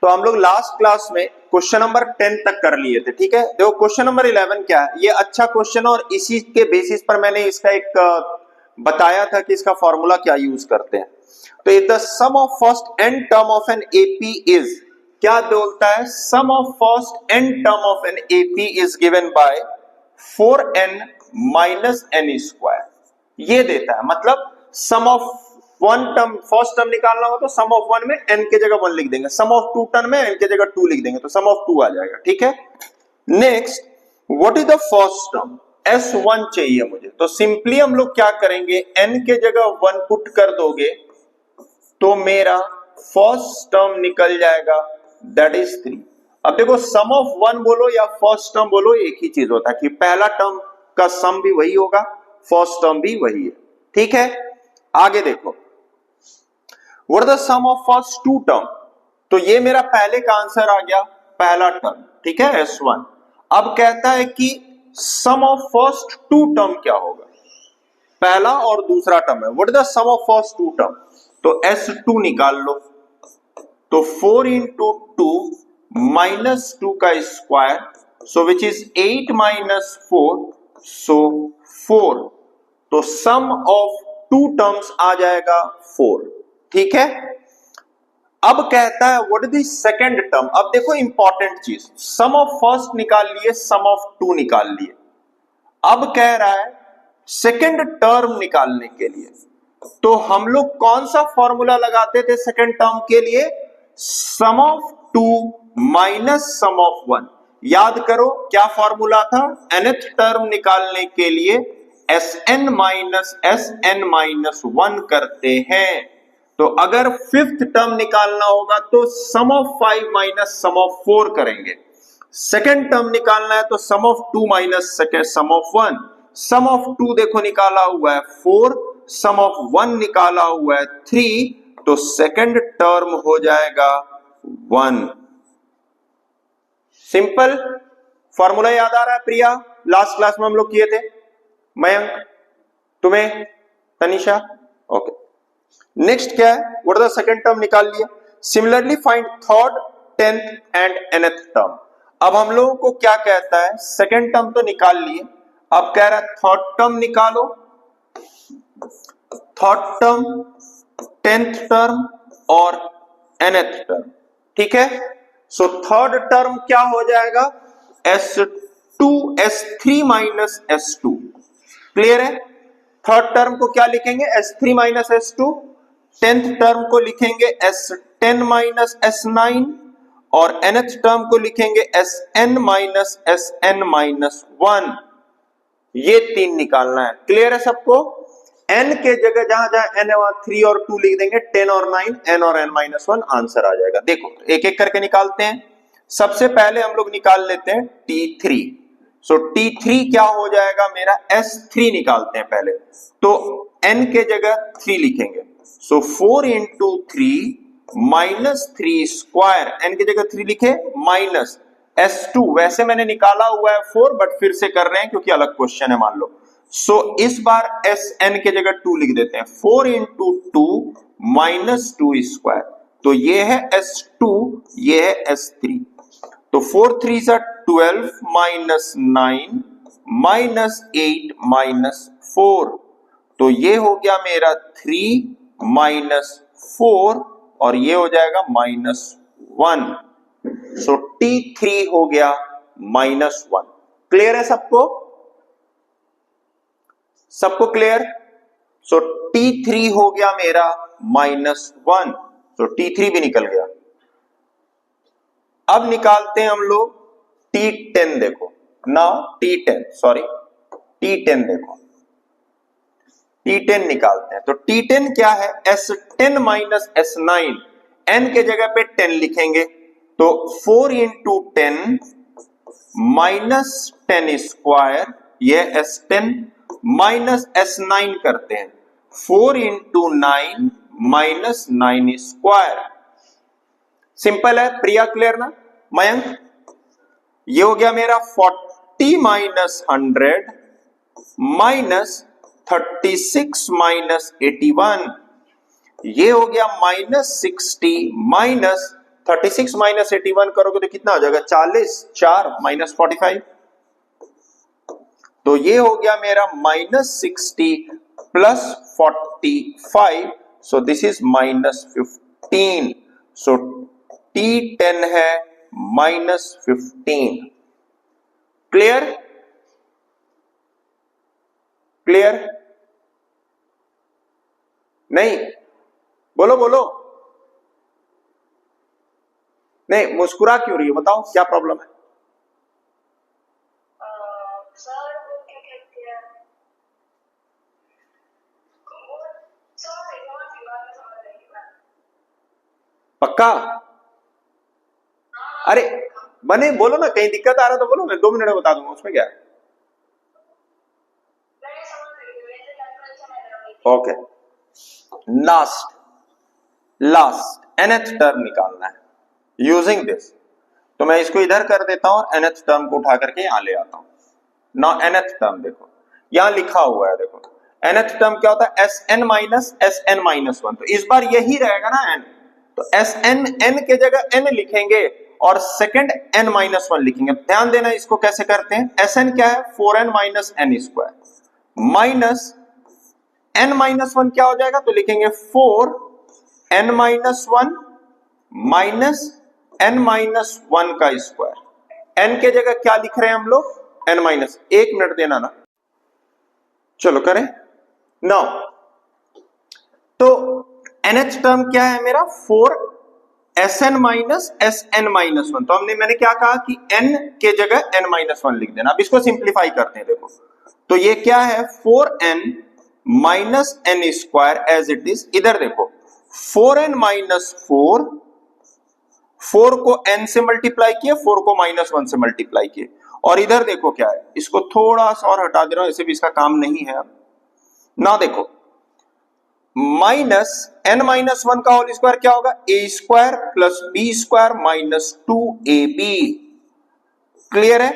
तो हम लोग लास्ट क्लास में क्वेश्चन नंबर 10 तक कर लिए थे, ठीक है। देखो क्वेश्चन नंबर 11 क्या है, ये अच्छा क्वेश्चन है और इसी के बेसिस पर मैंने इसका एक बताया था कि इसका फॉर्मूला क्या यूज करते हैं। तो if the sum of first n term of an AP is, क्या बोलता है, sum of first n term of an AP is given by 4n minus n square, ये देता है। मतलब sum of one term, first term निकालना हो तो सम ऑफ वन में n के जगह 1 लिख देंगे, सम ऑफ टू टर्म में n के जगह 2 लिख देंगे, तो सम ऑफ 2 आ जाएगा, ठीक है। Next, what is the first term, S1 चाहिए मुझे, तो सिंपली हम लोग क्या करेंगे, n के जगह 1 पुट कर दोगे तो मेरा फर्स्ट टर्म निकल जाएगा, दैट इज 3। अब देखो सम ऑफ 1 बोलो या फर्स्ट टर्म बोलो, एक ही चीज होता है कि पहला टर्म का सम भी वही होगा, फर्स्ट टर्म भी वही है, ठीक है। आगे देखो, what is the sum of first two term, तो ये मेरा पहले का आंसर आ गया, पहला टर्म, ठीक है, S1। अब कहता है कि sum of first two term क्या होगा, पहला और दूसरा टर्म है, what is the sum of first two term, तो S2 निकाल लो, तो 4 इंटू 2 माइनस 2 का square, so which is 8 minus 4, सो 4, तो सम ऑफ टू टर्म्स आ जाएगा 4, ठीक है। अब कहता है what is the second term, अब देखो इंपॉर्टेंट चीज, सम ऑफ फर्स्ट निकाल लिए, सम ऑफ टू निकाल लिए, अब कह रहा है सेकंड टर्म निकालने के लिए, तो हम लोग कौन सा फॉर्मूला लगाते थे सेकंड टर्म के लिए, सम ऑफ 2 माइनस सम ऑफ 1, याद करो क्या फॉर्मूला था, nth टर्म निकालने के लिए Sn माइनस Sn माइनस 1 करते हैं, तो अगर फिफ्थ टर्म निकालना होगा तो sum of 5 minus sum of 4 करेंगे, सेकंड टर्म निकालना है तो sum of 2 minus sum of 1, sum of 2 देखो निकाला हुआ है 4, सम ऑफ 1 निकाला हुआ है 3, तो सेकंड टर्म हो जाएगा 1। सिंपल फॉर्मूला याद आ रहा है प्रिया, लास्ट क्लास में हम लोग किए थे, मयंक, तुम्हें, तनिषा, ओके। नेक्स्ट क्या है, what is the second term निकाल लिया, similarly find third, 10th and nth term. अब हम लोगों को क्या कहता है, सेकंड टर्म तो निकाल लिए, अब कह रहा है थर्ड टर्म निकालो, थर्ड टर्म, 10th टर्म और nth टर्म, ठीक है। सो थर्ड टर्म क्या हो जाएगा, S2 S3 minus S2, clear है। थर्ड टर्म को क्या लिखेंगे, S3 minus S2, 10th term को लिखेंगे S10 माइनस S9 और nth टर्म को लिखेंगे Sn माइनस Sn माइनस 1, ये 3 निकालना है, क्लियर है सबको। n के जगह जहां जहां n है वहां 3 और 2 लिख देंगे, 10 और 9, n और n माइनस 1 आंसर आ जाएगा। देखो एक एक करके निकालते हैं, सबसे पहले हम लोग निकाल लेते हैं T3, सो T3 क्या हो जाएगा मेरा, S3 निकालते हैं पहले, तो n के जगह 3 लिखेंगे, सो 4 इंटू 3 माइनस 3 स्क्वायर, n की जगह 3 लिखे, माइनस S2, वैसे मैंने निकाला हुआ है 4 बट फिर से कर रहे हैं क्योंकि अलग क्वेश्चन है मान लो, सो इस बार Sn के जगह 2 लिख देते हैं, 4 इंटू 2 माइनस 2 स्क्वायर, तो ये है S2, ये है S3, तो 4 3 सा 12 माइनस 9 माइनस 8 माइनस 4, तो ये हो गया मेरा 3 माइनस 4 और ये हो जाएगा माइनस 1, सो T3 हो गया माइनस 1, क्लियर है सबको, सबको क्लियर, सो T3 हो गया मेरा माइनस 1, तो T3 भी निकल गया। अब निकालते हैं हम लोग T10, देखो नाउ T10, सॉरी T10 देखो, T10 निकालते हैं, तो T10 क्या है, S10 माइनस S9, n के जगह पे 10 लिखेंगे, तो 4 इंटू 10 माइनस 10 स्क्वायर, ये S10 माइनस S9 करते हैं, 4 इंटू 9 माइनस 9 स्क्वायर, सिंपल है प्रिया, क्लियर ना, मयंक, ये हो गया मेरा 40 माइनस 100 माइनस 36 माइनस 81, ये हो गया माइनस 60 माइनस 36 माइनस 81 करोगे तो कितना हो जाएगा 40, 4 माइनस 45, तो ये हो गया मेरा -60 plus 45, so this is -15, so T10 है -15। क्लियर? क्लियर? नहीं? बोलो बोलो। नहीं, मुस्कुरा क्यों रही हो, बताओ क्या प्रॉब्लम है? सर वो क्या कहते हैं, पक्का? अरे बने बोलो ना, कहीं दिक्कत आ रहा तो बोलो, मैं 2 मिनट में बता दूंगा, उसमें क्या है। ओके, लास्ट nth टर्म निकालना है यूजिंग दिस, तो मैं इसको इधर कर देता हूं, nth टर्म को उठा करके यहां ले आता हूं ना। nth टर्म देखो यहां लिखा हुआ है, देखो nth टर्म क्या होता है, Sn माइनस Sn माइनस 1, तो इस बार यही रहेगा ना n, तो Sn n के जगह n लिखेंगे और सेकंड n माइनस 1 लिखेंगे। ध्यान देना इसको कैसे करते हैं, Sn क्या है 4n minus n square minus n minus 1 क्या हो जाएगा, तो लिखेंगे 4n minus 1 minus n minus 1 का स्क्वायर। n के जगह क्या लिख रहे हैं हम लोग, n माइनस, 1 मिनट देना ना, चलो करें नाउ। तो nth टर्म क्या है मेरा 4Sn माइनस Sn माइनस 1, तो मैंने क्या कहा कि n के जगह n माइनस 1 लिख देना। अब इसको सिंप्लीफाई करते हैं, देखो तो ये क्या है 4n minus n square as it is, इधर देखो 4n माइनस 4 को n से मल्टीप्लाई किए, 4 को -1 से मल्टीप्लाई किए, और इधर देखो क्या है, इसको थोड़ा सा और हटा दे रहा हूं, ऐसे भी इसका काम नहीं है। अब ना देखो माइनस n माइनस 1 का होल स्क्वायर क्या होगा, a square plus b square minus 2ab। Clear है?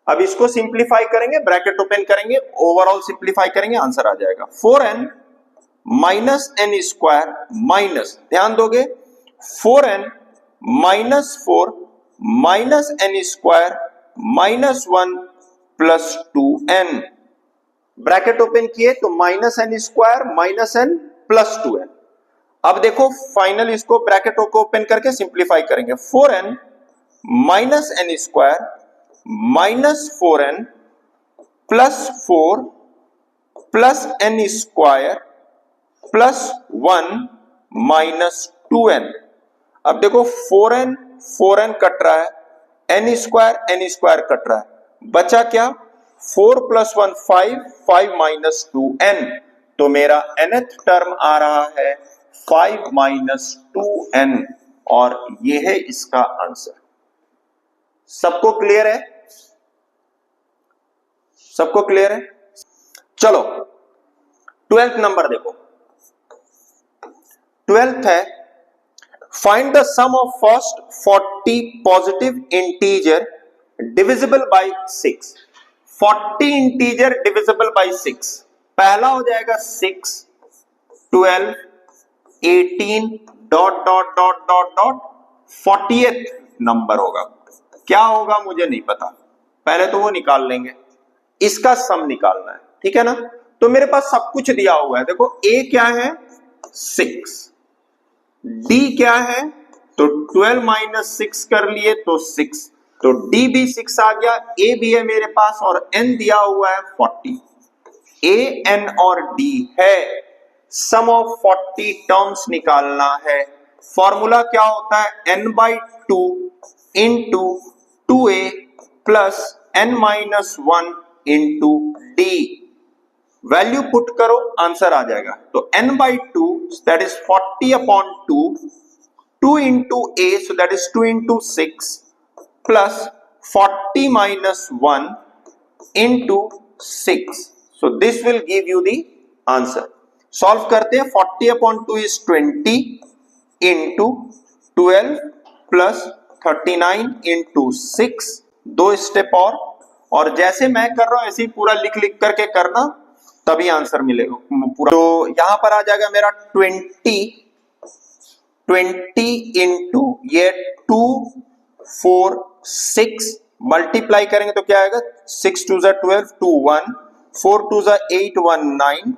अब इसको सिंप्लीफाई करेंगे, ब्रैकेट ओपन करेंगे, ओवरऑल सिंप्लीफाई करेंगे, आंसर आ जाएगा 4n minus n square minus, ध्यान दोगे 4n minus 4 minus n square minus 1 plus 2n, bracket open किए तो minus n square minus n plus 2n। अब देखो फाइनल इसको ब्रैकेट को ओपन करके सिंप्लीफाई करेंगे, 4n minus n square minus 4n plus 4 plus n square plus 1 minus 2n। अब देखो 4n कट रहा है, n स्क्वायर कट रहा है, बचा क्या 4 प्लस 1 5 माइनस 2n, तो मेरा nth टर्म आ रहा है 5 माइनस 2n, और ये है इसका आंसर। सबको क्लियर है? सबको क्लियर है? चलो 12th नंबर देखो, 12th है find the sum of first 40 positive integer divisible by 6। 40 integer divisible by 6, पहला हो जाएगा 6, 12, 18 dot dot dot dot dot 40th number होगा, क्या होगा मुझे नहीं पता, पहले तो वो निकाल लेंगे, इसका सम निकालना है, ठीक है ना। तो मेरे पास सब कुछ दिया हुआ है, देखो a क्या है 6, d क्या है, तो 12 माइनस 6 कर लिए तो 6, तो d भी 6 आ गया, a भी है मेरे पास और n दिया हुआ है 40, a n और d है, सम ऑफ 40 टर्म्स निकालना है। फॉर्मूला क्या होता है, n by 2 into 2a plus n minus 1 into d, value put करो आंसर आ जाएगा, तो n by 2 that is 40 upon 2, 2 into a so that is 2 into 6 plus 40 minus 1 into 6, so this will give you the answer. Solve करते हैं, 40 upon 2 is 20 into 12 plus 39 into 6, 2 step और जैसे मैं कर रहा हूं ऐसे ही पूरा लिख लिख करके करना, तभी आंसर मिलेगा पूरा। तो यहां पर आ जाएगा मेरा 20 20 इंटू ये 2 4 6 मल्टीप्लाई करेंगे तो क्या आएगा 6 2 जा 12 2 1 4 2 जा 8 1 9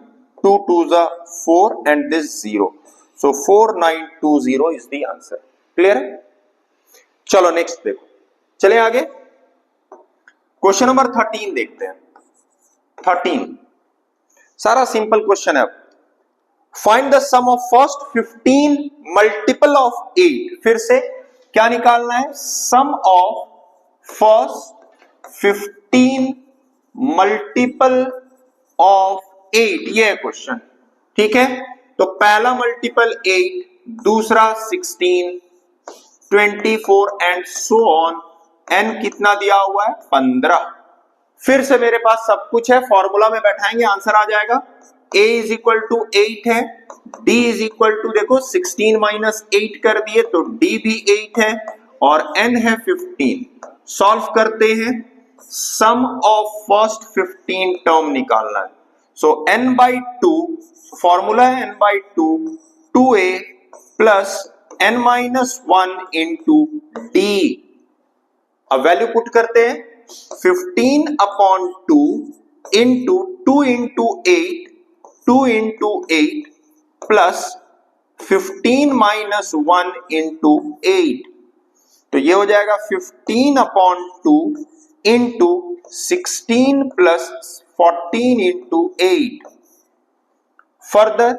2 2 जा 4 and this 0 so 4920 is the answer. Clear है? चलो नेक्स्ट देखो, चले आगे क्वेश्चन नंबर 13 देखते हैं। 13 सारा सिंपल क्वेश्चन है। Find the sum of first 15 multiple of 8। फिर से क्या निकालना है? Sum of first 15 multiple of 8, ये है क्वेश्चन। ठीक है, तो पहला मल्टीपल 8, दूसरा 16, 24 एंड सो ऑन। n कितना दिया हुआ है? 15। फिर से मेरे पास सब कुछ है, फॉर्मूला में बैठाएंगे आंसर आ जाएगा। a इज इक्वल टू 8 है, d इज इक्वल टू देखो 16 माइनस 8 कर दिए तो d भी 8 है और n है 15। सॉल्व करते हैं, सम ऑफ फर्स्ट 15 टर्म निकालना है। सो n बाई 2, फॉर्मूला है n by 2, 2a plus n minus 1 into d। अब वैल्यू पुट करते हैं, 15 upon 2 into 2 into 8, 2 into 8 plus 15 minus 1 into 8, तो ये हो जाएगा 15 upon 2 into 16 plus 14 into 8। Further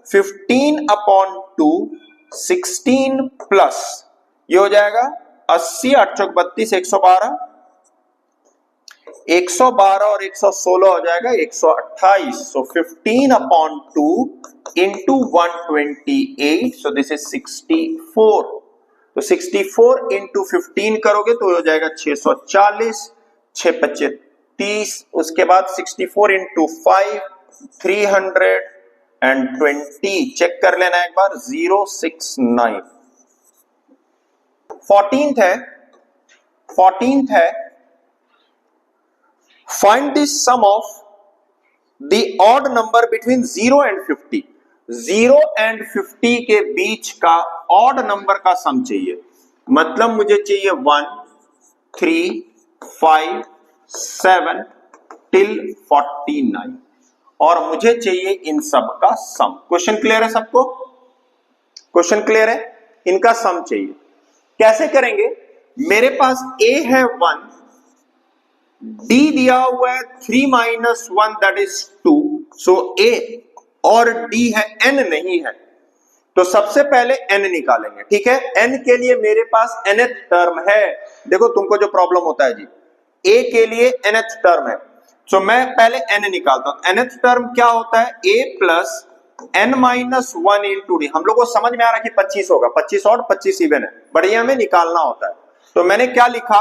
15 upon 2 16 plus ये हो जाएगा 80 8 चौक 32 112, 112 और 116 हो जाएगा 128। सो 15 upon 2 into 128, so this is 64। तो 64 इंटू 15 करोगे तो हो जाएगा 640, 6 25 30, उसके बाद 64 इंटू 5 320। चेक कर लेना एक बार, 069। 14th है find the sum of the odd number between 0 and 50। 0 and 50 के बीच का ऑड नंबर का सम चाहिए, मतलब मुझे चाहिए 1 3 5 7 टिल 49 और मुझे चाहिए इन सब का सम। क्वेश्चन क्लियर है सबको? क्वेश्चन क्लियर है? इनका सम चाहिए। कैसे करेंगे? मेरे पास a है 1, d दिया हुआ है 3 minus 1 that is 2, so a और d है, n नहीं है, तो सबसे पहले n निकालेंगे। ठीक है, n के लिए मेरे पास nth टर्म है। देखो तुमको जो प्रॉब्लम होता है जी, a के लिए nth टर्म है, सो मैं पहले n निकालता हूं। nth टर्म क्या होता है? a plus n minus 1 into D. हम लोग को समझ में आ रहा है कि 25 होगा, 25 और 25 इवन है, बढ़िया में निकालना होता है। तो मैंने क्या लिखा?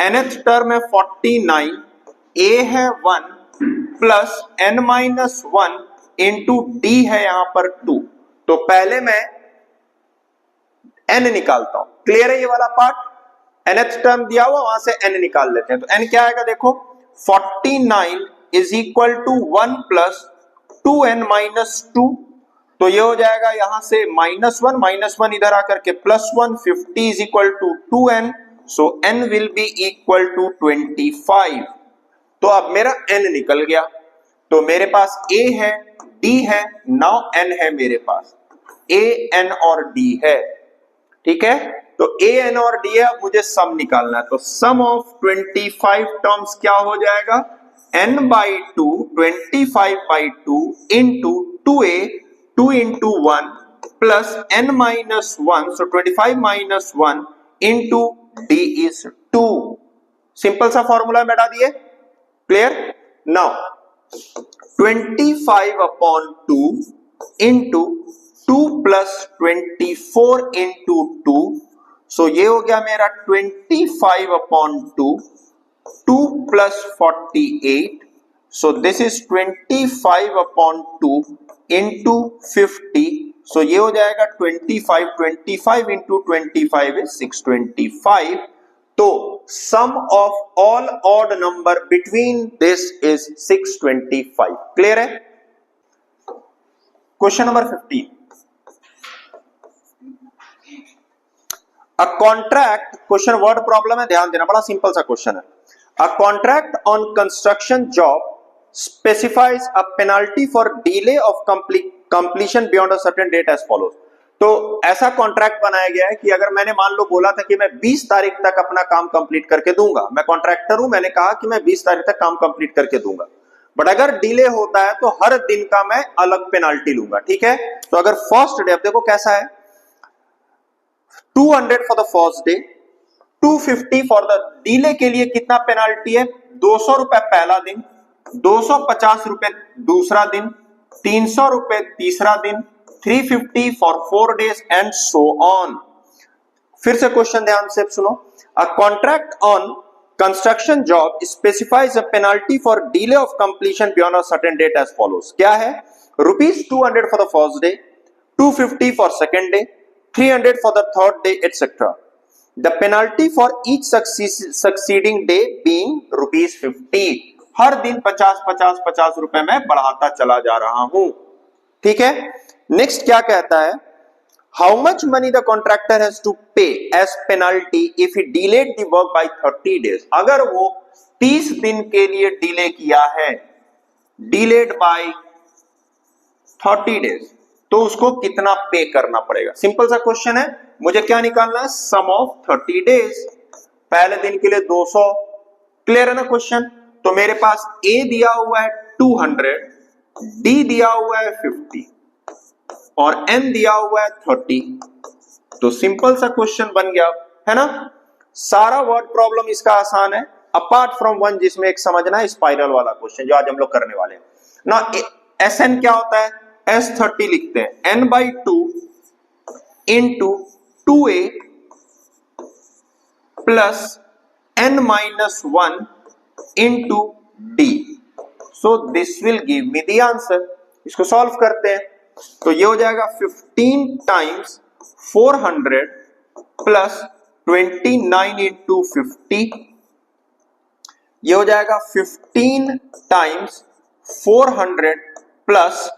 nth टर्म है 49, a है 1 plus n minus 1 into D है यहां पर 2। तो पहले मैं n निकालता हूं। क्लियर है ये वाला पार्ट? nth टर्म दिया हुआ, वहां से n निकाल लेते हैं। तो n क्या आएगा देखो, 49 is equal to 1 plus 2n minus 2, तो ये हो जाएगा यहां से माइनस वन इधर आकर के plus 1, 50 is equal to 2n, so n will be equal to 25। तो अब मेरा n निकल गया, तो मेरे पास a है, d है, नाउ n है मेरे पास, a n और d है। ठीक है, तो a n और d है। अब मुझे सम निकालना है, तो सम ऑफ 25 टर्म्स क्या हो जाएगा? n by 2, 25 by 2 into 2a, 2 into 1 plus n minus 1, so 25 minus 1 into d is 2। Simple सा फॉर्मूला बैठा दिए। Clear? Now 25 upon 2 into 2 plus 24 into 2, सो ये हो गया मेरा 25 upon 2, 2 plus 48, so this is 25 upon 2 into 50, so ये हो जाएगा 25 into 25 is 625। तो sum of all odd number between this is 625। Clear है? Question number 15, a contract, question word problem है, ध्यान देना, बड़ा सिंपल सा क्वेश्चन है। A contract on construction job specifies a penalty for delay of completion beyond a certain date as follows. तो ऐसा contract बनाया गया है कि अगर मैंने मान लो बोला था कि मैं 20 तारीख तक अपना काम कंप्लीट करके दूंगा, मैं कॉन्ट्रैक्टर हूं, मैंने कहा कि मैं 20 तारीख तक काम कंप्लीट करके दूंगा, बट अगर डिले होता है तो हर दिन का मैं अलग पेनाल्टी लूंगा, ठीक है। तो अगर फर्स्ट डे, अब देखो कैसा है, 200 for the first day, 250 for the delay के लिए कितना पेनाल्टी है, 200 रुपए पहला दिन, 250 रुपए दूसरा दिन, 300 रुपए तीसरा दिन, 350 for 4 days and so on. फिर से क्वेश्चन ध्यान से सुनो। A contract on construction job specifies a penalty for delay of completion beyond a certain date as follows. क्या है, ₹200 for the first day, 250 for second day, 300 for the third day, etcetera. The penalty for each succeeding day being ₹50। हर दिन 50 रुपए में बढ़ाता चला जा रहा हूं, ठीक है। नेक्स्ट क्या कहता है, how much money the contractor has to pay as penalty if he delayed the work by 30 days. अगर वो 30 दिन के लिए डिले किया है, डिलेड बाय 30 डेज, तो उसको कितना पे करना पड़ेगा। सिंपल सा क्वेश्चन है, मुझे क्या निकालना है, सम ऑफ 30 डेज। पहले दिन के लिए 200, क्लियर है ना क्वेश्चन। तो मेरे पास ए दिया हुआ है 200, डी दिया हुआ है 50 और एन दिया हुआ है 30। तो सिंपल सा क्वेश्चन बन गया, है ना। सारा वर्ड प्रॉब्लम इसका आसान है, अपार्ट फ्रॉम वन जिसमें एक समझना है स्पाइरल वाला क्वेश्चन जो आज हम लोग करने वाले हैं ना। एस एन क्या होता है, S30 लिखते हैं, n/2 into 2a plus n-1 into d। So this will give me the answer. इसको सॉल्व करते हैं, तो ये हो जाएगा 15 टाइम्स 400 प्लस 29 इंटू 50। ये हो जाएगा 15 टाइम्स 400 प्लस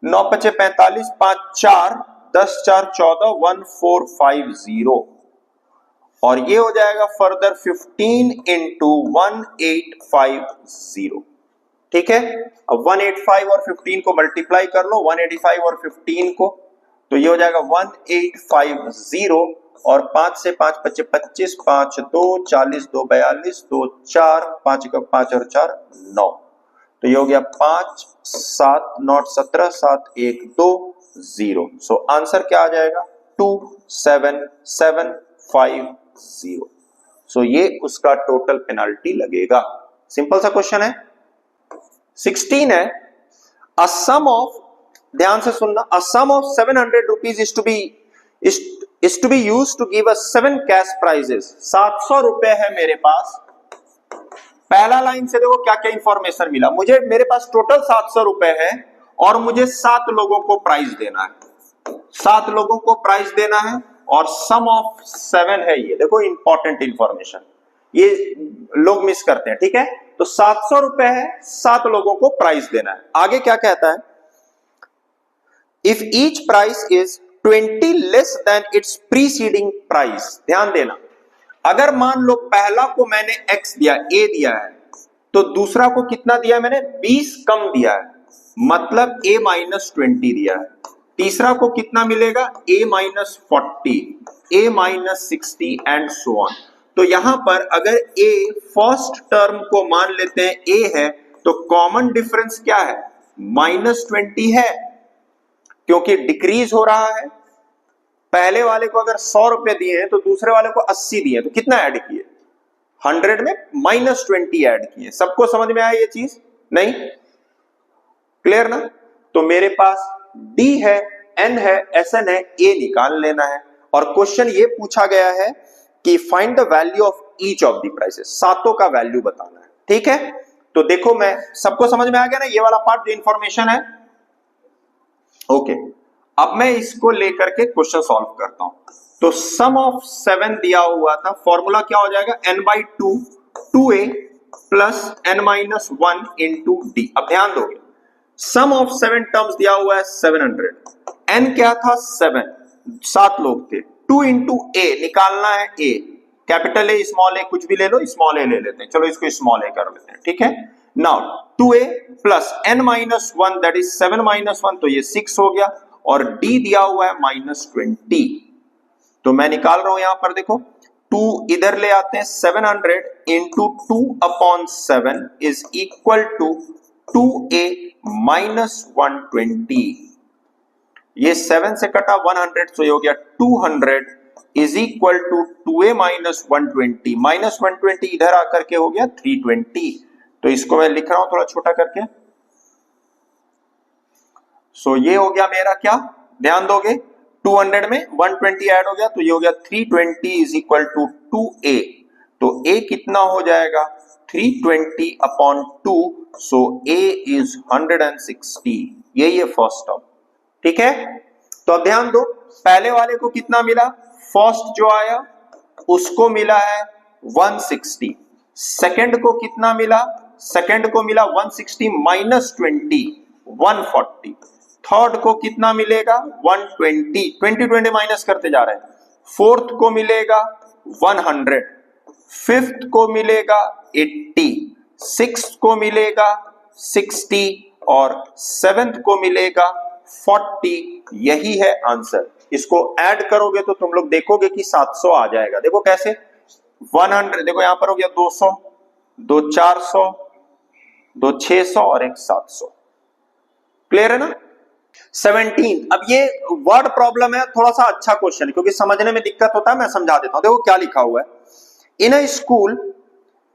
9 × 5 = 45, 5 × 4 = 10, 4 = 14, 1450। और ये हो जाएगा फर्दर 15 इंटू 1850, ठीक है। अब 185 और 15 को मल्टीप्लाई कर लो, 185 और 15 को, तो ये हो जाएगा 1850 और 5 से 5 बचे 25, 5 2 40, 2 42, 2 4, 5 × 5 और 4 9। तो ये हो गया 5 7 9 17 7 1 2 0। सो आंसर क्या आ जाएगा, 2750। सो ये उसका टोटल पेनाल्टी लगेगा। सिंपल सा क्वेश्चन है। 16 है, अ सम ऑफ, ध्यान से सुनना, a sum of 700 rupees is to be used to give us 7 cash prizes. 700 रुपए है मेरे पास। पहला लाइन से देखो क्या क्या इंफॉर्मेशन मिला मुझे, मेरे पास टोटल 700 रुपए है और मुझे 7 लोगों को प्राइज देना है, 7 लोगों को प्राइज देना है और सम ऑफ 7 है। ये देखो इंपॉर्टेंट इंफॉर्मेशन, ये लोग मिस करते हैं, ठीक है। तो 700 रुपए है, 7 लोगों को प्राइज देना है। आगे क्या कहता है, if each price is 20 less than it's preceding price. ध्यान देना, अगर मान लो पहला को मैंने x दिया, a दिया है, तो दूसरा को कितना दिया मैंने, 20 कम दिया है, मतलब a - 20 दिया है। तीसरा को कितना मिलेगा, a - 40, a - 60 and so on. तो यहां पर अगर a फर्स्ट टर्म को मान लेते हैं a है, तो कॉमन डिफरेंस क्या है, -20 है, क्योंकि डिक्रीज हो रहा है। पहले वाले को अगर 100 रुपए दिए हैं तो दूसरे वाले को 80 दिए, तो कितना ऐड किए, 100 में -20 ऐड किए। सबको समझ में आया ये चीज, नहीं क्लियर ना। तो मेरे पास D है, N है, SN है, A निकाल लेना है। और क्वेश्चन ये पूछा गया है कि find the value of each of the prices, सातों का वैल्यू बताना है, ठीक है। तो देखो, मैं सबको समझ में आ गया ना ये वाला पार्ट जो इंफॉर्मेशन है, ओके। अब मैं इसको लेकर के क्वेश्चन सॉल्व करता हूं। तो सम ऑफ 7 दिया हुआ था, फॉर्मूला क्या हो जाएगा, n/2 2a plus n-1 into d। अब ध्यान दोगे, सम ऑफ 7 टर्म्स दिया हुआ है 700, n क्या था 7 लोग थे, 2 इंटू ए निकालना है, ए कैपिटल ए स्मॉल ए कुछ भी ले लो, स्मॉल ए ले लेते हैं, चलो इसको स्मॉल ए कर लेते हैं, ठीक है। Now 2a plus n minus 1 that is 7 minus 1, तो ये 6 हो गया, और d दिया हुआ है -20, तो मैं निकाल रहा हूं यहां पर, देखो 2 इधर ले आते हैं, 700 into 2 upon 7 is equal to 2a minus 120, ये 7 से कटा 100, तो ये हो गया 200 is equal to 2a minus 120, minus 120 इधर आकर के हो गया 320, तो इसको मैं लिख रहा हूं थोड़ा छोटा करके। सो ये हो गया मेरा क्या, ध्यान दोगे 200 में 120 ऐड हो गया, तो ये हो गया 320 इज इक्वल टू 2a, तो a कितना हो जाएगा 320 अपॉन 2, सो a इज 160, यही है फर्स्ट टर्म, ठीक है। तो अब ध्यान दो, पहले वाले को कितना मिला, फर्स्ट जो आया उसको मिला है 160, सेकंड को कितना मिला, सेकंड को मिला 160 माइनस 20 140, थर्ड को कितना मिलेगा 120, 20 माइनस करते जा रहे हैं, फोर्थ को मिलेगा 100, फिफ्थ को मिलेगा 80, सिक्स्थ को मिलेगा 60 और सेवेंथ को मिलेगा 40, यही है आंसर। इसको ऐड करोगे तो तुम लोग देखोगे कि 700 आ जाएगा। देखो कैसे, 100 देखो यहां पर हो गया 200, 2 400, 2 600 और एक 700, क्लियर है ना। 17, अब ये वर्ड प्रॉब्लम है, थोड़ा सा अच्छा क्वेश्चन है क्योंकि समझने में दिक्कत होता है, मैं समझा देता हूं। देखो क्या लिखा हुआ है, in a school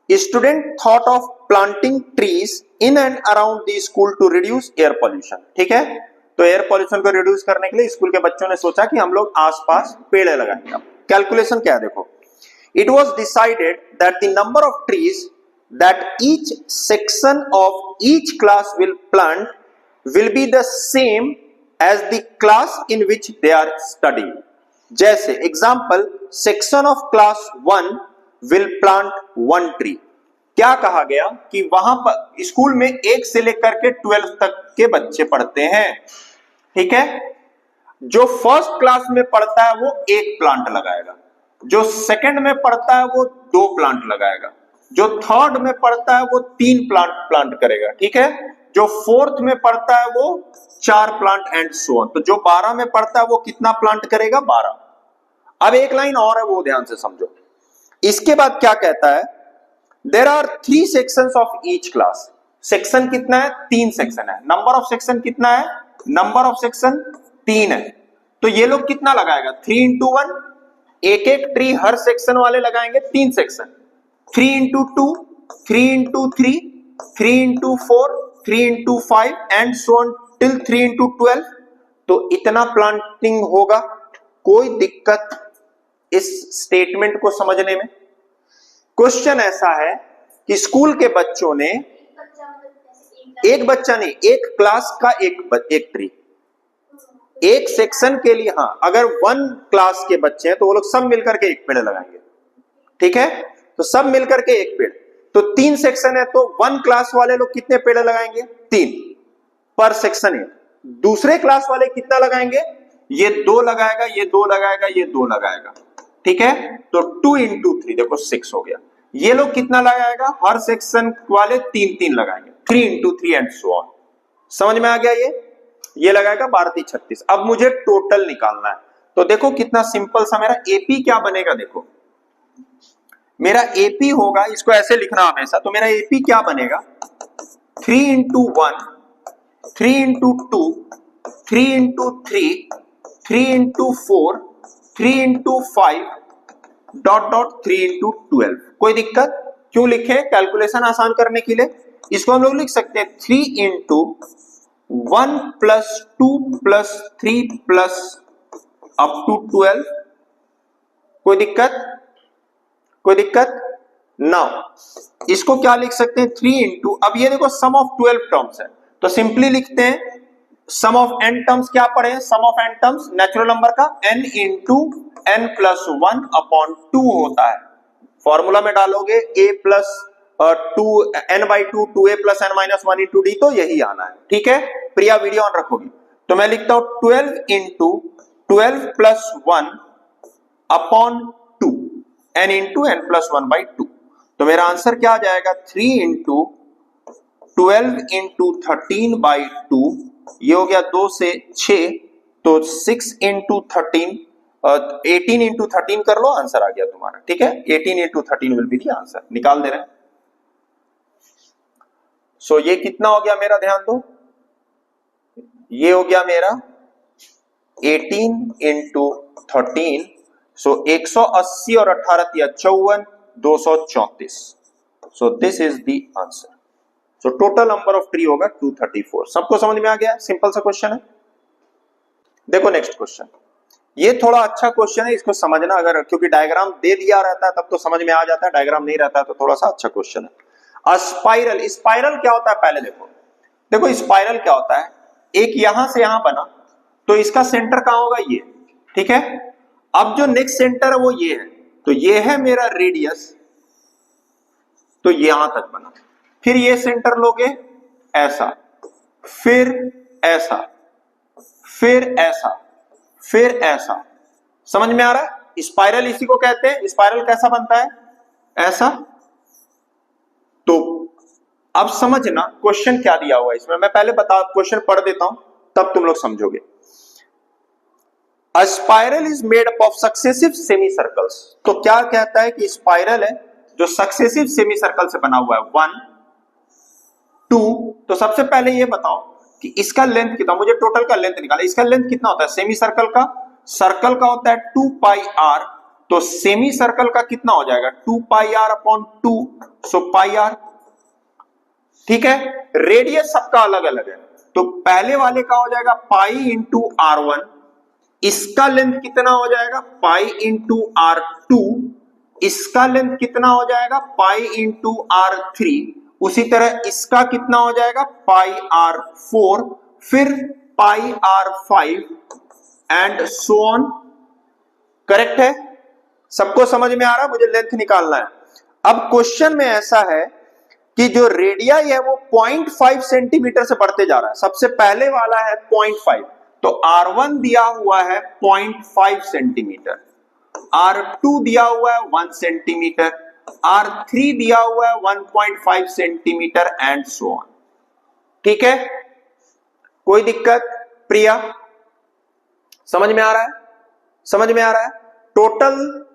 student thought of planting trees in and around the school to reduce air pollution, ठीक है। तो एयर पॉल्यूशन को रिड्यूस करने के लिए स्कूल के बच्चों ने सोचा कि हम लोग आसपास पेड़ लगाएंगे। कैलकुलेशन क्या है देखो, it was decided that the number of trees that each section of each class will plant will be the same as the class in which they are studying. जैसे example, section of class 1 will plant 1 tree. क्या कहा गया कि वहां पर school में 1 से लेकर के 12 तक के बच्चे पढ़ते हैं, ठीक है। जो फर्स्ट क्लास में पढ़ता है वो 1 प्लांट लगाएगा, जो सेकंड में पढ़ता है वो 2 प्लांट लगाएगा, जो थर्ड में पढ़ता है वो 3 प्लांट करेगा, ठीक है। जो फोर्थ में पढ़ता है वो 4 प्लांट एंड सो ऑन। तो जो 12 में पढ़ता है वो कितना प्लांट करेगा, 12। अब एक लाइन और है, वो ध्यान से समझो। इसके बाद क्या कहता है, there are 3 sections of each class. Section कितना है, 3 सेक्शन है। नंबर ऑफ सेक्शन कितना है, नंबर ऑफ सेक्शन 3 है। तो ये लोग कितना लगाएगा, 3 इंटू 1, एक एक ट्री हर सेक्शन वाले लगाएंगे 3 section, 3 into 2, 3 into 3, 3 into 4, 3 into 5 and so on till 3 into 12। तो इतना प्लांटिंग होगा। कोई दिक्कत इस स्टेटमेंट को समझने में? क्वेश्चन ऐसा है कि स्कूल के बच्चों ने, एक बच्चा नहीं, एक क्लास का एक ट्री, एक सेक्शन के लिए, हाँ अगर 1 क्लास के बच्चे हैं तो वो लोग सब मिलकर के एक पेड़ लगाएंगे, ठीक है। तो सब मिलकर के एक पेड़, तो 3 सेक्शन है तो 1 क्लास वाले लोग कितने पेड़ लगाएंगे, 3 पर सेक्शन है। दूसरे क्लास वाले कितना लगाएंगे, ये 2 लगाएगा, ये 2 लगाएगा, ये 2 लगाएगा, ठीक है। तो 2 इंटू 3 देखो 6 हो गया। ये लोग कितना लगाएगा, हर सेक्शन वाले 3 लगाएंगे, 3 इंटू 3 एंड सो ऑन। समझ में आ गया ये लगाएगा 12 3 36। अब मुझे टोटल निकालना है, तो देखो कितना सिंपल सा मेरा एपी क्या बनेगा। देखो मेरा एपी होगा, इसको ऐसे लिखना हमेशा, तो मेरा एपी क्या बनेगा, 3 into 1, 3 into 2, 3 into 3, 3 into 4, 3 into 5 dot dot 3 into 12। कोई दिक्कत? क्यों लिखे, कैलकुलेशन आसान करने के लिए। इसको हम लोग लिख सकते हैं 3 into 1 plus 2 plus 3 plus up to 12। कोई दिक्कत? कोई दिक्कत? नाउ इसको क्या लिख सकते हैं, 3 इंटू, अब ये देखो सम ऑफ 12 टर्म्स है, तो सिंपली लिखते हैं सम ऑफ n टर्म्स। क्या पढ़े, sum of n terms natural number का n into n plus 1 upon 2 होता है। फॉर्मूला में डालोगे a plus 2 n by 2, 2a plus n minus 1 into D, तो यही आना है, ठीक है। प्रिया वीडियो ऑन रखोगी, तो मैं लिखता हूं 12 into 12 plus 1 upon 2 n into n plus 1/2। तो मेरा आंसर क्या आ जाएगा 3 इंटू 12 इंटू 13/2, ये हो गया 2 से 6, तो 6 इंटू 13 18 इंटू 13 कर लो, आंसर आ गया तुम्हारा। ठीक है, 18 into 13 will be the answer, निकाल दे रहे हैं। सो ये कितना हो गया मेरा, ध्यान दो, ये हो गया मेरा 18 इंटू 13, सो 180 और 18 दिया 54, 234। So this is the answer. So total number of tree होगा 234। सबको समझ में आ गया, सिंपल सा क्वेश्चन है। देखो नेक्स्ट क्वेश्चन, ये थोड़ा अच्छा क्वेश्चन है, इसको समझना, अगर क्योंकि डायग्राम दे दिया रहता है तब तो समझ में आ जाता है, डायग्राम नहीं रहता है तो थोड़ा सा अच्छा क्वेश्चन है। स्पाइरल, स्पाइरल क्या होता है पहले देखो, देखो स्पाइरल क्या होता है, एक यहां से यहां बना, तो इसका सेंटर कहां होगा, ये, ठीक है। अब जो नेक्स्ट सेंटर है वो ये है, तो ये है मेरा रेडियस, तो यहां तक बना, फिर ये सेंटर लोगे ऐसा, फिर ऐसा, फिर ऐसा, फिर ऐसा। समझ में आ रहा है, स्पाइरल इसी को कहते हैं। स्पाइरल कैसा बनता है, ऐसा। तो अब समझना क्वेश्चन क्या दिया हुआ है इसमें, मैं पहले क्वेश्चन पढ़ देता हूं तब तुम लोग समझोगे। A spiral is made up of successive semicircles। तो क्या कहता है कि स्पाइरल है जो सक्सेसिव सेमी सर्कल से बना हुआ है, 1 2। तो सबसे पहले ये बताओ कि इसका लेंथ कितना, मुझे टोटल का लेंथ निकाला, इसका लेंथ कितना होता है सेमी सर्कल का, सर्कल का होता है 2 पाई आर, तो सेमी सर्कल का कितना हो जाएगा 2 pi R upon 2, so pi R. ठीक है, रेडियस सबका अलग अलग है, तो पहले वाले का हो जाएगा पाई इंटू R1, इसका लेंथ कितना हो जाएगा पाई इंटू R2, इसका लेंथ कितना हो जाएगा पाई इंटू R3, उसी तरह इसका कितना हो जाएगा पाई R4, फिर पाई R5 and so on. Correct है, सबको समझ में आ रहा है, मुझे लेंथ निकालना है। अब क्वेश्चन में ऐसा है कि जो रेडियाई है वो 0.5 सेंटीमीटर से बढ़ते जा रहा है, सबसे पहले वाला है 0.5, तो R1 दिया हुआ है 0.5 सेंटीमीटर, R2 दिया हुआ है 1 सेंटीमीटर, R3 दिया हुआ है 1.5 सेंटीमीटर एंड सो ऑन। ठीक है, कोई दिक्कत प्रिया, समझ में आ रहा है, समझ में आ रहा है। टोटल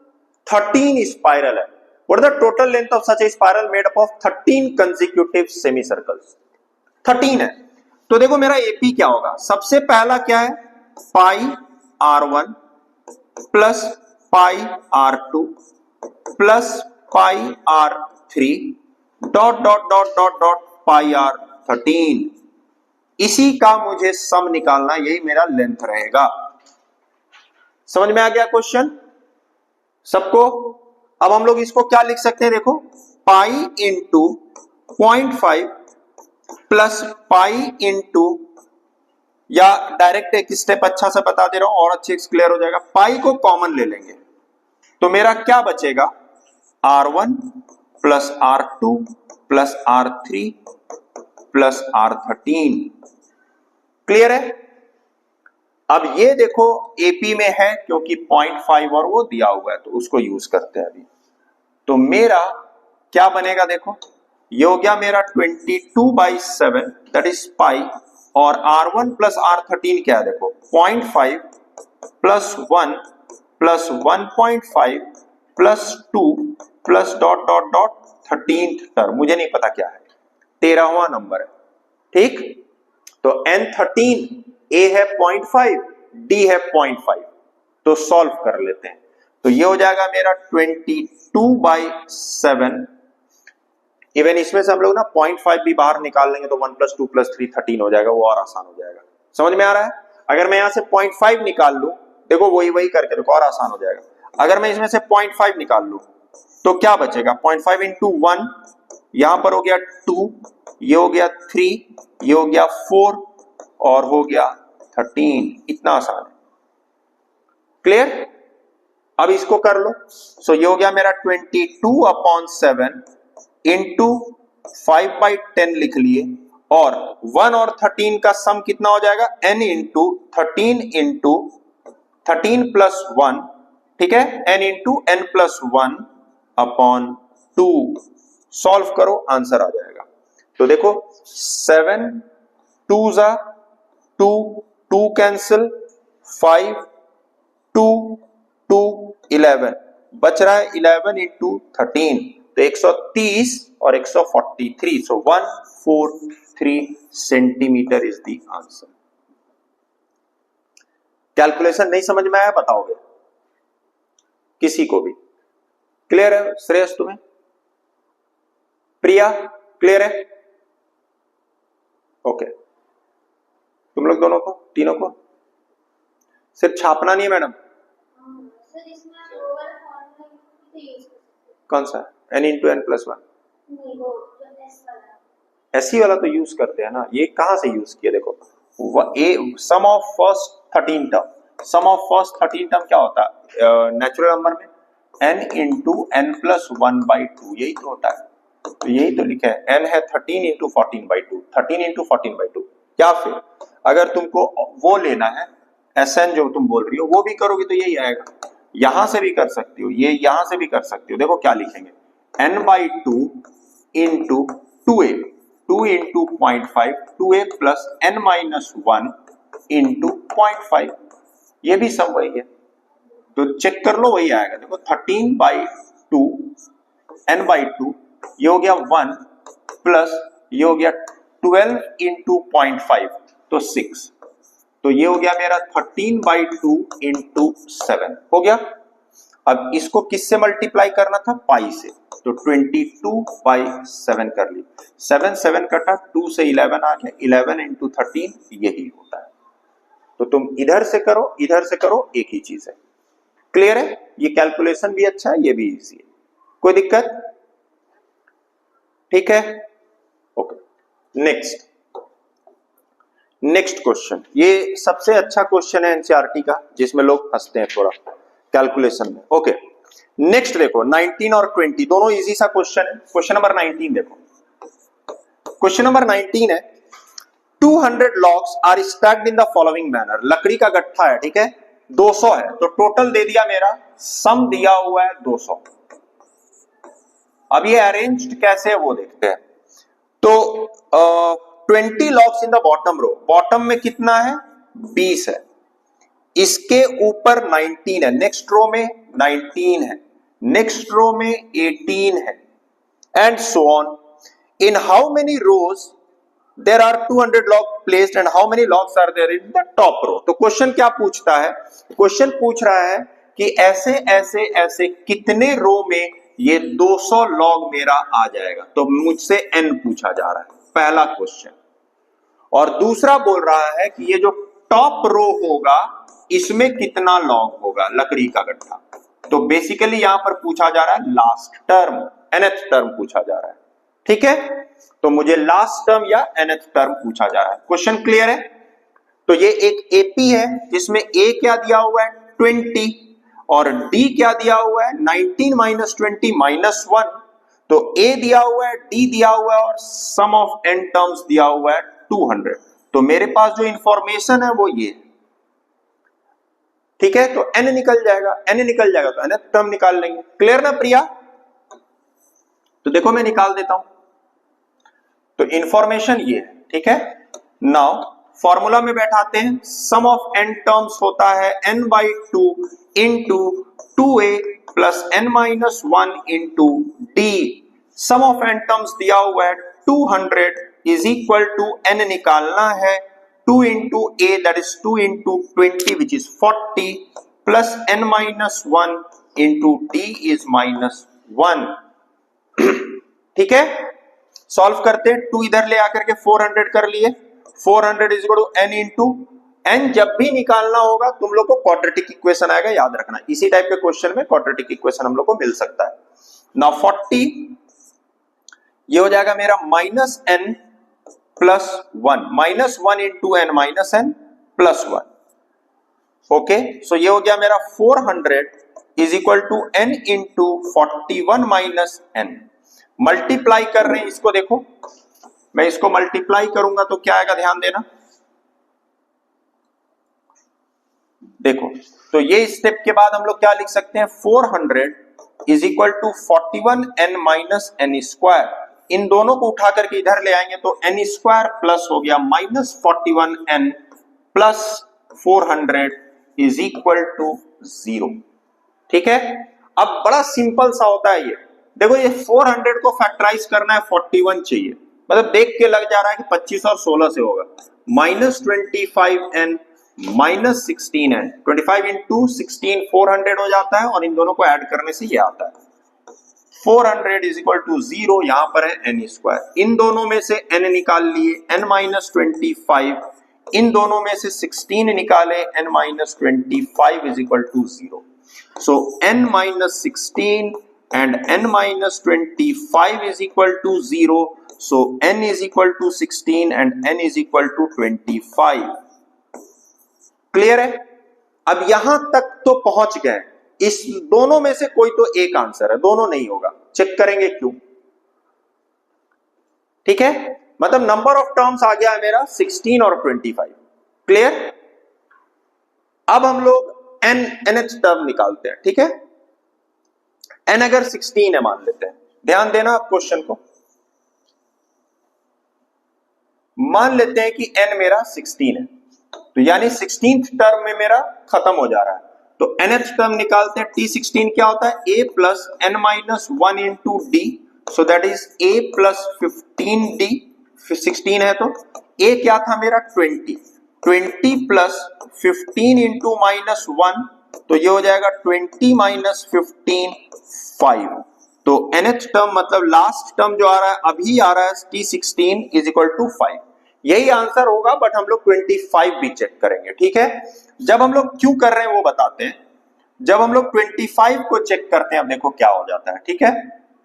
13 स्पाइरल है। What is the total length of such a spiral made up of 13 consecutive semicircles? 13 है। तो देखो मेरा AP क्या होगा, सबसे पहला क्या है pi R1 plus pi R2 plus pi R3 dot dot dot dot dot pi R13, इसी का मुझे सम निकालना, यही मेरा लेंथ रहेगा। समझ में आ गया क्वेश्चन सबको। अब हम लोग इसको क्या लिख सकते हैं, देखो pi into 0.5 plus pi into, या डायरेक्ट एक स्टेप अच्छा से बता दे रहा हूं और अच्छे से क्लियर हो जाएगा, पाई को कॉमन ले लेंगे तो मेरा क्या बचेगा R1 plus R2 plus R3 plus R13। Clear है। अब ये देखो एपी में है क्योंकि 0.5 और वो दिया हुआ है तो उसको यूज करते हैं अभी। तो मेरा क्या बनेगा, देखो ये हो गया मेरा 22/7 दैट इज पाई, और R1 प्लस R13 क्या है, देखो 0.5 plus 1 plus 1.5 plus 2 plus dot dot dot 13th term, मुझे नहीं पता क्या है, 13वां नंबर है। ठीक, तो N13 A है 0.5, D है 0.5, तो सॉल्व कर लेते हैं। तो ये हो जाएगा मेरा 22/7, इवन इसमें से हम लोग ना 0.5 भी बाहर निकाल लेंगे तो 1 + 2 + 3 13 हो जाएगा, वो और आसान हो जाएगा। समझ में आ रहा है। अगर मैं यहां से 0.5 निकाल लूं, देखो वही करके देखो और आसान हो जाएगा। अगर मैं इसमें से 0.5 निकाल लूं तो क्या बचेगा 0.5 इंटू 1, यहां पर हो गया 2, ये हो गया 3, ये हो गया 4 और हो गया 13, इतना आसान है। क्लियर। अब इसको कर लो, सो ये हो गया मेरा 22/7 इंटू 5/10 लिख लिए, और 1 और 13 का सम कितना हो जाएगा n इंटू 13 इंटू 13 + 1 ठीक है, n into n plus 1 upon 2। Solve करो, आंसर आ जाएगा। तो देखो 7 2 जा 2, 2 कैंसिल, 5 2 2 11, बच रहा है 11 इंटू 13, तो 130 और 143, सो 143 centimetre is the answer. Calculation नहीं समझ में आया बताओगे किसी को भी? क्लियर है श्रेयस तुम्हें? प्रिया क्लियर है? ओके, तुम लोग दोनों को, तीनों को सिर्फ छापना नहीं है मैडम। सर इसमें ओवर फॉर्मूला भी यूज कर सकते हैं। कौन सा? n into N plus 1? नहीं, वो जो एस वाला। ऐसी वाला तो यूज करते हैं ना। ये कहां से यूज किया? देखो sum of first 13 term, sum of first 13 term क्या होता है नेचुरल नंबर में? n इंटू एन प्लस 1/2, यही तो होता है। तो यही तो लिखा है, n है 13 इंटू 14/2, 13 इंटू 14/2। या फिर अगर तुमको वो लेना है Sn जो तुम बोल रही हो, वो भी करोगे तो यही आएगा। यहां से भी कर सकती हो, ये यहां से भी कर सकती हो। देखो क्या लिखेंगे, n/2 into 2a, 2 into 0.5, 2a plus n-1 into 0.5, ये भी सब वही है। तो चेक कर लो, वही आएगा। देखो 13/2 n/2, ये हो गया 1 प्लस ये हो गया 12 इंटू 0.5, तो 6, तो ये हो गया मेरा 13/2 इंटू 7 हो गया। अब इसको किससे मल्टीप्लाई करना था? पाई से, तो 22/7 कर ली। 7 7 कटा, 2 से 11 आ गया, 11 इंटू 13 यही होता है। तो तुम इधर से करो, इधर से करो, एक ही चीज है। क्लियर है? ये कैलकुलेशन भी अच्छा है, ये भी इजी है, कोई दिक्कत? ठीक है, ओके। नेक्स्ट क्वेश्चन, ये सबसे अच्छा क्वेश्चन है एनसीईआरटी का, जिसमें लोग फंसते हैं थोड़ा कैलकुलेशन में। ओके, नेक्स्ट देखो 19 और 20 दोनों इजी सा क्वेश्चन है। क्वेश्चन नंबर 19 देखो, क्वेश्चन नंबर 19 है 200 logs are stacked in the following manner. लकड़ी का गट्ठा है, ठीक है, 200 है, तो टोटल दे दिया मेरा, सम दिया हुआ है 200। अब ये अरेंज्ड कैसे है वो देखते हैं। तो 20 logs in the bottom row, bottom में कितना है? 20 है, इसके ऊपर 19 है, नेक्स्ट रो में 19 है, नेक्स्ट रो में 18 है, and so on. In how many rows there are 200 log placed and how many logs are there in the top row? तो क्वेश्चन क्या पूछता है? क्वेश्चन पूछ रहा है कि ऐसे ऐसे ऐसे कितने रो में ये 200 log मेरा आ जाएगा। तो मुझसे n पूछा जा रहा है, पहला क्वेश्चन। और दूसरा बोल रहा है कि ये जो टॉप रो होगा इसमें कितना लॉग होगा, लकड़ी का गट्ठा। तो बेसिकली यहां पर पूछा जा रहा है लास्ट टर्म, nth टर्म पूछा जा रहा है, ठीक है। तो मुझे लास्ट टर्म या nth टर्म पूछा जा रहा है। क्वेश्चन क्लियर है? तो ये एक एपी है जिसमें a क्या दिया हुआ है? 20, और d क्या दिया हुआ है? 19 माइनस 20 माइनस 1। तो a दिया हुआ है, d दिया हुआ है, और सम ऑफ n टर्म्स दिया हुआ है 200। तो मेरे पास जो इंफॉर्मेशन है वो ये, ठीक है। तो n निकल जाएगा, n निकल जाएगा तो nth टर्म निकाल लेंगे। क्लियर ना प्रिया? तो देखो मैं निकाल देता हूं। तो इंफॉर्मेशन ये है, ठीक है। नाउ फॉर्मूला में बैठाते हैं, सम ऑफ n टर्म्स होता है n/2 into 2a plus n-1 into d। Sum of n terms दिया हुआ है 200 इज इक्वल टू n निकालना है 2 into a, that is 2 into 20 which is 40 plus n-1 into d is -1। ठीक है, सॉल्व करते हैं। 2 इधर ले आकर के 400 कर लिए, 400 is equal to n into n। जब भी निकालना होगा तुम लोग को क्वाड्रेटिक इक्वेशन आएगा, याद रखना। इसी टाइप के क्वेश्चन में क्वाड्रेटिक इक्वेशन हम लोग को मिल सकता है। नाउ 40 ये हो जाएगा मेरा -n plus 1, -1 into n minus n plus 1। Okay, so ये हो गया मेरा 400 is equal to n into 41 minus n। Multiply कर रहे हैं इसको, देखो मैं इसको मल्टीप्लाई करूंगा तो क्या आएगा, ध्यान देना। देखो, तो ये स्टेप के बाद हम लोग क्या लिख सकते हैं, 400 is equal to 41n minus N square. इन दोनों को उठा करके इधर ले आएंगे तो n स्क्वायर प्लस हो गया minus 41n plus 400 is equal to 0। ठीक है, अब बड़ा सिंपल सा होता है ये। देखो ये 400 को फैक्टराइज करना है, 41 चाहिए, मतलब देख के लग जा रहा है कि 25 और 16 से होगा। Minus 25n minus 16n, 25 into 16 400 हो जाता है और इन दोनों को ऐड करने से ये आता है 400 इज इक्वल टू 0। यहां पर है n स्क्वायर, इन दोनों में से n निकाल लिए, n माइनस 25, इन दोनों में से 16 निकाले, n minus 25 is equal to 0। So n minus 16 and n minus 25 is equal to 0. So n is equal to 16 and n is equal to 25. Clear है? अब यहां तक तो पहुंच गए, इस दोनों में से कोई तो एक आंसर है, दोनों नहीं होगा। चेक करेंगे क्यों। ठीक है, मतलब नंबर ऑफ टर्म्स आ गया है मेरा 16 और 25। क्लियर? अब हम लोग nth टर्म निकालते हैं। ठीक है, n अगर 16 है मान लेते हैं, ध्यान देना आप क्वेश्चन को, मान लेते हैं कि n मेरा 16 है, तो यानी 16th टर्म में मेरा खत्म हो जा रहा है, तो nth टर्म निकालते हैं। t16 क्या होता है, a plus n minus 1 into D, so that is a plus 15d। 16 है तो a क्या था मेरा 20 प्लस 15 इंटू माइनस 1, तो ये हो जाएगा 20 माइनस 15 5। तो nth टर्म मतलब लास्ट टर्म जो आ रहा है अभी आ रहा है t16 इज इक्वल टू 5। यही आंसर होगा, बट हम लोग 25 भी चेक करेंगे। ठीक है, जब हम लोग क्यों कर रहे हैं वो बताते हैं। जब हम लोग 25 को चेक करते हैं, अब देखो क्या हो जाता है। ठीक है,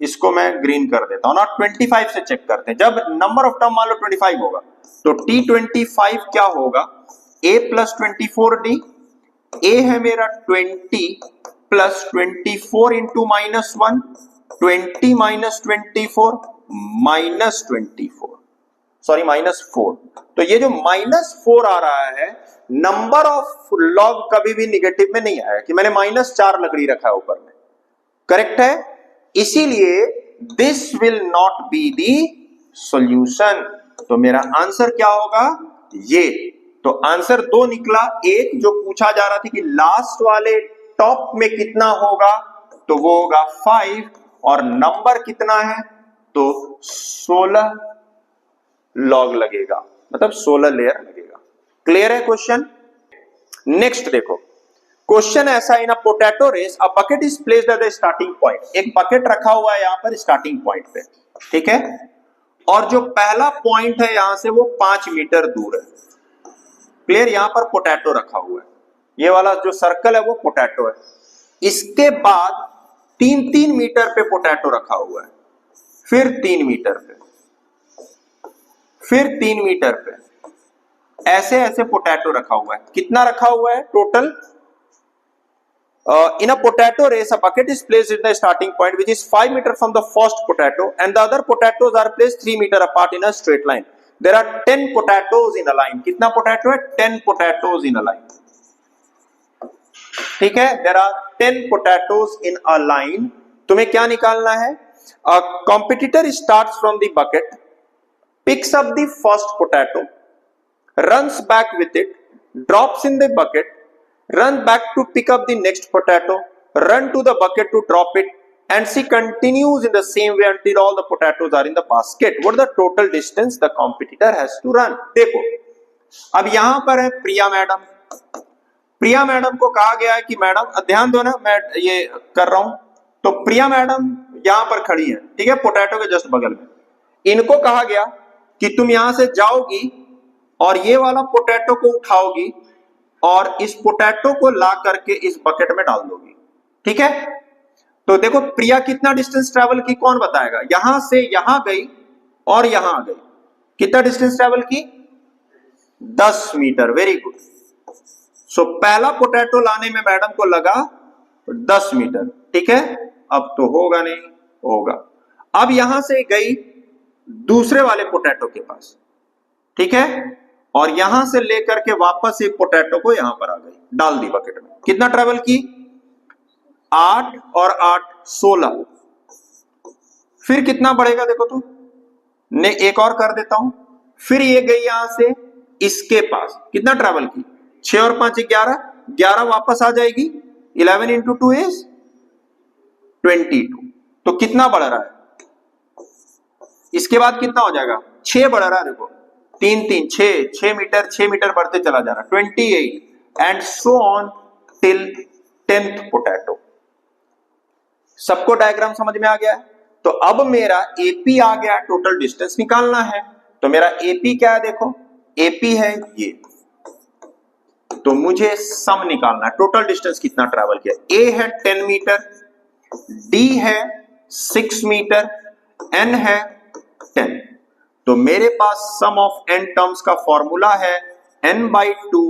इसको मैं ग्रीन कर देता हूं ना, 25 से चेक करते हैं। जब नंबर ऑफ टर्म मान लो 25 होगा तो t25 क्या होगा, a प्लस 24d, a है मेरा 20 plus 24 into minus 1, 20 minus 24 minus 24, sorry minus 4। तो ये जो माइनस 4 आ रहा है, नंबर ऑफ लॉग कभी भी निगेटिव में नहीं आया कि मैंने माइनस 4 लकड़ी रखा है ऊपर में, करेक्ट है, इसीलिए this will not be the solution. तो मेरा आंसर क्या होगा, ये। तो आंसर 2 निकला। एक जो पूछा जा रहा था कि लास्ट वाले टॉप में कितना होगा, तो वो होगा 5, और नंबर कितना है, तो 16 लॉग लगेगा, मतलब 16 लेयर लगेगा। क्लियर है क्वेश्चन? नेक्स्ट देखो, क्वेश्चन ऐसा, in a potato race a bucket is placed at the starting point. एक बकेट रखा हुआ है यहां पर स्टार्टिंग पॉइंट पे, ठीक है, और जो पहला पॉइंट है यहां से वो 5 मीटर दूर है। क्लियर? यहां पर पोटैटो रखा हुआ है, ये वाला जो सर्कल है वो पोटैटो है। इसके बाद 3-3 मीटर पे पोटैटो रखा हुआ है, फिर 3 मीटर पे, फिर 3 मीटर पे, ऐसे ऐसे पोटैटो रखा हुआ है। कितना रखा हुआ है total? In a potato race, a bucket is placed in the starting point, which is 5 meters from the first potato, and the other potatoes are placed 3 meters apart in a straight line. There are 10 potatoes in a line. कितना potato है? 10 potatoes in a line. ठीक है, there are 10 potatoes in a line. तुम्हें क्या निकालना है? A competitor starts from the bucket, picks up the first potato, runs back with it, drops in the bucket, run back to pick up the next potato, run to the bucket to drop it, and she continues in the same way until all the potatoes are in the basket. What is the total distance the competitor has to run? देखो, अब यहां पर है प्रिया madam. प्रिया madam को कहा गया है कि मैडम, ध्यान दो ना, मैं ये कर रहा हूं, तो प्रिया मैडम यहां पर खड़ी है, ठीक है, पोटैटो के जस्ट बगल में। इनको कहा गया कि तुम यहां से जाओगी और ये वाला पोटैटो को उठाओगी और इस पोटैटो को ला करके इस बकेट में डाल दोगी। ठीक है, तो देखो प्रिया कितना डिस्टेंस ट्रेवल की, कौन बताएगा? यहां से यहां गई और यहां आ गई, कितना डिस्टेंस ट्रेवल की? 10 मीटर। Very good. सो पहला पोटैटो लाने में मैडम को लगा 10 मीटर। ठीक है, अब तो होगा नहीं, होगा। अब यहां से गई दूसरे वाले पोटैटो के पास, ठीक है, और यहां से लेकर के वापस एक पोटैटो को यहां पर आ गई, डाल दी बकेट में। कितना ट्रेवल की? 8 और 8 16। फिर कितना बढ़ेगा देखो तो, ने एक और कर देता हूं। फिर ये गई यहां से इसके पास, कितना ट्रेवल की? 6 और 5 11, 11 वापस आ जाएगी। 11 इंटू 2 इज 22। तो कितना बढ़ रहा है? इसके बाद कितना हो जाएगा? 6 बढ़ रहा है देखो, 3 3 6, 6 मीटर 6 मीटर बढ़ते चला जा रहा, 28 and so on till 10th potato. सबको डायग्राम समझ में आ गया है? तो अब मेरा एपी आ गया, टोटल डिस्टेंस निकालना है। तो मेरा एपी क्या है देखो, एपी है ये, तो मुझे सम निकालना है, टोटल डिस्टेंस कितना ट्रैवल किया। ए है 10 मीटर, डी है 6 मीटर, एन है 10। तो मेरे पास सम ऑफ एन टर्म्स का फॉर्मूला है n/2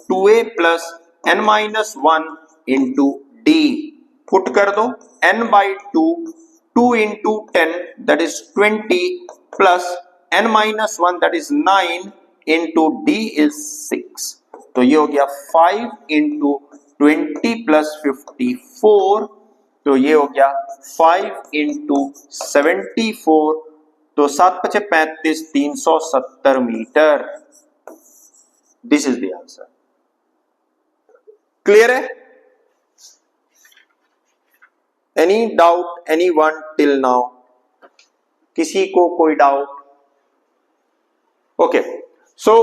2a plus n-1 into D. Put कर दो, n/2 2 into 10 that is 20 plus n-1 that is 9 into D is 6। तो ये हो गया 5 इंटू 20 प्लस 54, तो ये हो गया 5 इंटू 74, तो 7 × 5 = 35 370 metre. This is the answer. Clear है? Any doubt anyone till now? किसी को कोई doubt? Okay, so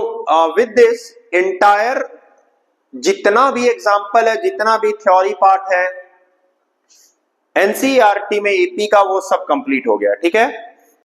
with this entire जितना भी एग्जाम्पल है, जितना भी थ्योरी पार्ट है एनसीईआरटी में एपी का, वो सब कंप्लीट हो गया। ठीक है।